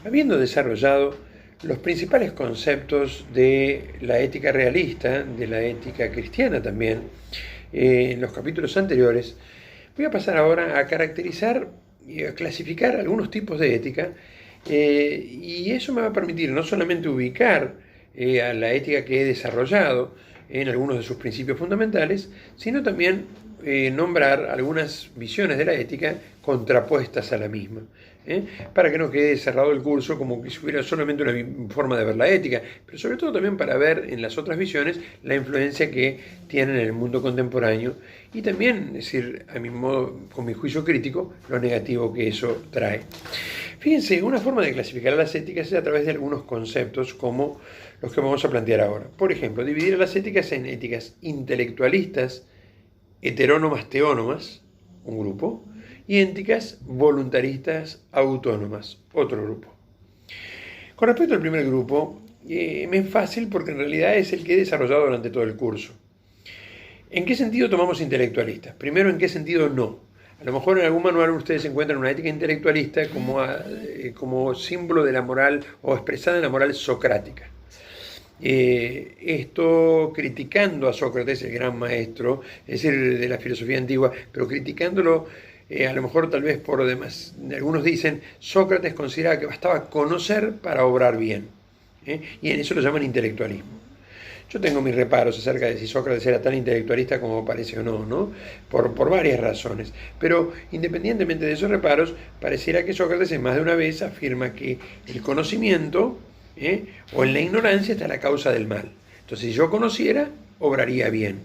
Habiendo desarrollado los principales conceptos de la ética realista, de la ética cristiana también, en los capítulos anteriores, voy a pasar ahora a caracterizar y a clasificar algunos tipos de ética, y eso me va a permitir no solamente ubicar a la ética que he desarrollado en algunos de sus principios fundamentales, sino también nombrar algunas visiones de la ética contrapuestas a la misma, para que no quede cerrado el curso como que si hubiera solamente una forma de ver la ética, pero sobre todo también para ver en las otras visiones la influencia que tienen en el mundo contemporáneo y también, es decir, a mi modo, con mi juicio crítico, lo negativo que eso trae. Fíjense, una forma de clasificar las éticas es a través de algunos conceptos como los que vamos a plantear ahora. Por ejemplo, dividir las éticas en éticas intelectualistas, heterónomas teónomas, un grupo, y éticas voluntaristas autónomas, otro grupo. Con respecto al primer grupo, me es fácil porque en realidad es el que he desarrollado durante todo el curso. ¿En qué sentido tomamos intelectualistas? Primero, ¿en qué sentido no? A lo mejor en algún manual ustedes encuentran una ética intelectualista como símbolo de la moral o expresada en la moral socrática. Esto criticando a Sócrates, el gran maestro, es decir, de la filosofía antigua, pero criticándolo a lo mejor tal vez por demás. Algunos dicen, Sócrates consideraba que bastaba conocer para obrar bien, y en eso lo llaman intelectualismo. Yo tengo mis reparos acerca de si Sócrates era tan intelectualista como parece o no, ¿no? Por varias razones. Pero independientemente de esos reparos, pareciera que Sócrates en más de una vez afirma que el conocimiento o en la ignorancia está la causa del mal. Entonces, si yo conociera, obraría bien.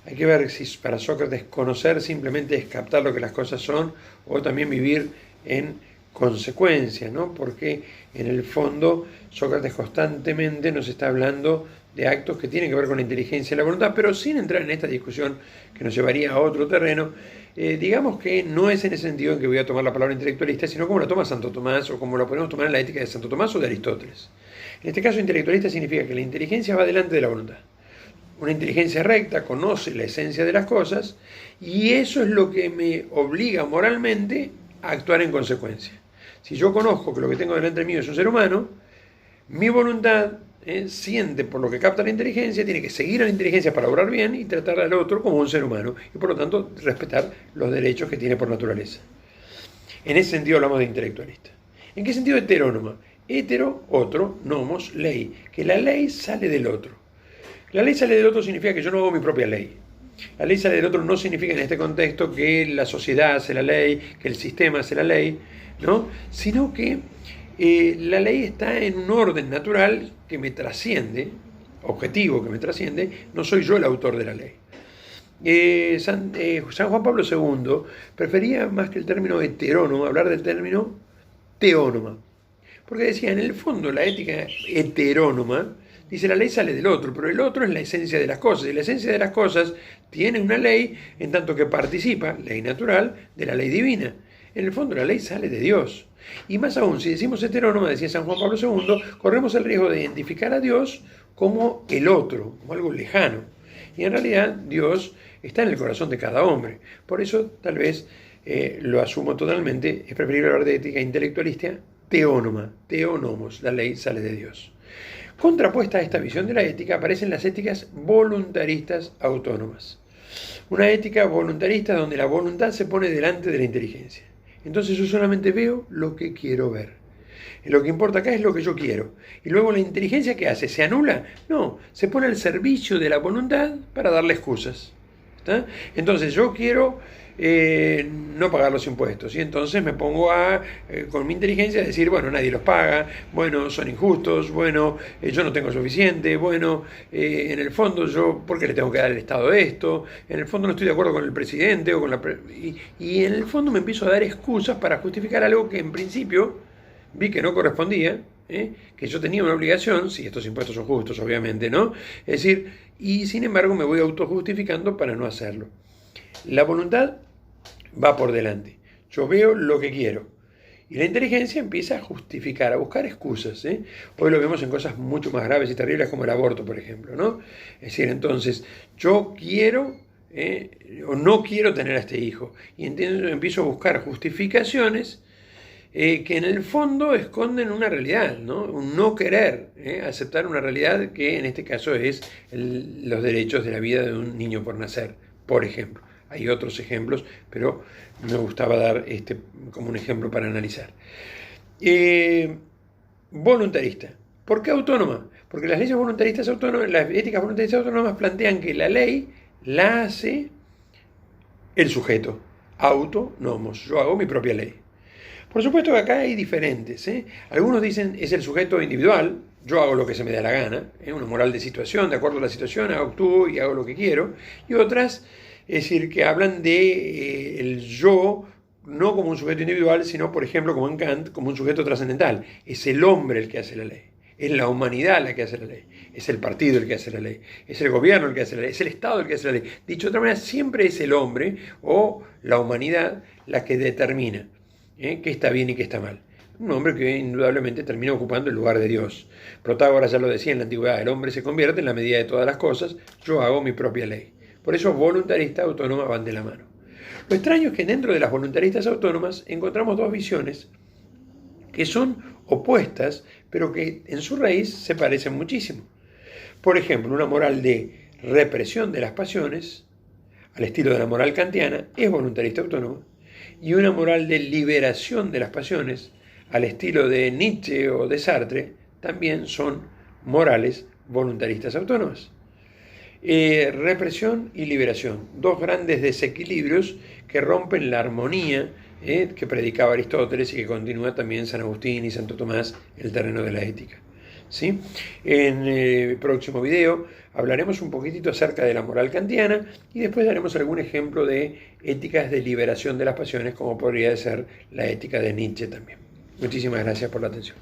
Hay que ver si para Sócrates conocer simplemente es captar lo que las cosas son o también vivir en consecuencia, ¿no? Porque en el fondo Sócrates constantemente nos está hablando de actos que tienen que ver con la inteligencia y la voluntad, pero sin entrar en esta discusión que nos llevaría a otro terreno. Digamos que no es en ese sentido en que voy a tomar la palabra intelectualista, sino como la toma Santo Tomás o como lo podemos tomar en la ética de Santo Tomás o de Aristóteles. En este caso, intelectualista significa que la inteligencia va delante de la voluntad. Una inteligencia recta conoce la esencia de las cosas y eso es lo que me obliga moralmente a actuar en consecuencia. Si yo conozco que lo que tengo delante mío es un ser humano, mi voluntad siente por lo que capta la inteligencia, tiene que seguir a la inteligencia para obrar bien y tratar al otro como un ser humano y por lo tanto respetar los derechos que tiene por naturaleza. En ese sentido hablamos de intelectualista. ¿En qué sentido heterónoma? Hetero, otro, nomos, ley, que la ley sale del otro. La ley sale del otro significa que yo no hago mi propia ley. La ley sale del otro no significa en este contexto que la sociedad hace la ley, que el sistema hace la ley, ¿no? Sino que la ley está en un orden natural que me trasciende, objetivo que me trasciende, no soy yo el autor de la ley. San Juan Pablo II prefería más que el término heterónomo, hablar del término teónoma, porque decía, en el fondo la ética heterónoma dice la ley sale del otro, pero el otro es la esencia de las cosas, y la esencia de las cosas tiene una ley en tanto que participa, ley natural, de la ley divina. En el fondo la ley sale de Dios. Y más aún, si decimos heterónoma, decía San Juan Pablo II, corremos el riesgo de identificar a Dios como el otro, como algo lejano. Y en realidad Dios está en el corazón de cada hombre. Por eso tal vez lo asumo totalmente, es preferible hablar de ética intelectualista teónoma, teónomos, la ley sale de Dios. Contrapuesta a esta visión de la ética aparecen las éticas voluntaristas autónomas. Una ética voluntarista donde la voluntad se pone delante de la inteligencia. Entonces yo solamente veo lo que quiero ver. Lo que importa acá es lo que yo quiero. Y luego la inteligencia, ¿qué hace? ¿Se anula? No, se pone al servicio de la voluntad para darle excusas. ¿Está? Entonces yo quiero no pagar los impuestos y entonces me pongo con mi inteligencia a decir, bueno, nadie los paga, bueno, son injustos, bueno, yo no tengo suficiente, bueno, en el fondo yo, ¿por qué le tengo que dar al Estado esto? En el fondo no estoy de acuerdo con el presidente o con y en el fondo me empiezo a dar excusas para justificar algo que en principio vi que no correspondía, que yo tenía una obligación, si estos impuestos son justos, obviamente, ¿no? Es decir, y sin embargo me voy autojustificando para no hacerlo. La voluntad va por delante. Yo veo lo que quiero. Y la inteligencia empieza a justificar, a buscar excusas. Hoy lo vemos en cosas mucho más graves y terribles como el aborto, por ejemplo, ¿no? Es decir, entonces, yo quiero o no quiero tener a este hijo. Y entonces empiezo a buscar justificaciones que en el fondo esconden una realidad, ¿no? Un no querer aceptar una realidad que en este caso es los derechos de la vida de un niño por nacer, por ejemplo. Hay otros ejemplos, pero me gustaba dar este como un ejemplo para analizar. Voluntarista. ¿Por qué autónoma? Porque las leyes voluntaristas autónomas, las éticas voluntaristas autónomas plantean que la ley la hace el sujeto. Auto, nomos. Yo hago mi propia ley. Por supuesto que acá hay diferentes. Algunos dicen es el sujeto individual, yo hago lo que se me da la gana, una moral de situación, de acuerdo a la situación, actúo y hago lo que quiero. Y otras, es decir, que hablan de el yo, no como un sujeto individual, sino, por ejemplo, como en Kant, como un sujeto trascendental. Es el hombre el que hace la ley. Es la humanidad la que hace la ley, es el partido el que hace la ley, es el gobierno el que hace la ley, es el Estado el que hace la ley. Dicho de otra manera, siempre es el hombre o la humanidad la que determina qué está bien y qué está mal. Un hombre que indudablemente termina ocupando el lugar de Dios. Protágoras ya lo decía en la antigüedad, el hombre se convierte en la medida de todas las cosas, yo hago mi propia ley. Por eso voluntarista, autónoma van de la mano. Lo extraño es que dentro de las voluntaristas autónomas encontramos dos visiones que son opuestas, pero que en su raíz se parecen muchísimo. Por ejemplo, una moral de represión de las pasiones, al estilo de la moral kantiana, es voluntarista autónoma, y una moral de liberación de las pasiones, al estilo de Nietzsche o de Sartre, también son morales voluntaristas autónomas. Represión y liberación, dos grandes desequilibrios que rompen la armonía que predicaba Aristóteles y que continúa también San Agustín y Santo Tomás en el terreno de la ética. ¿Sí? En el próximo video hablaremos un poquitito acerca de la moral kantiana y después daremos algún ejemplo de éticas de liberación de las pasiones, como podría ser la ética de Nietzsche también. Muchísimas gracias por la atención.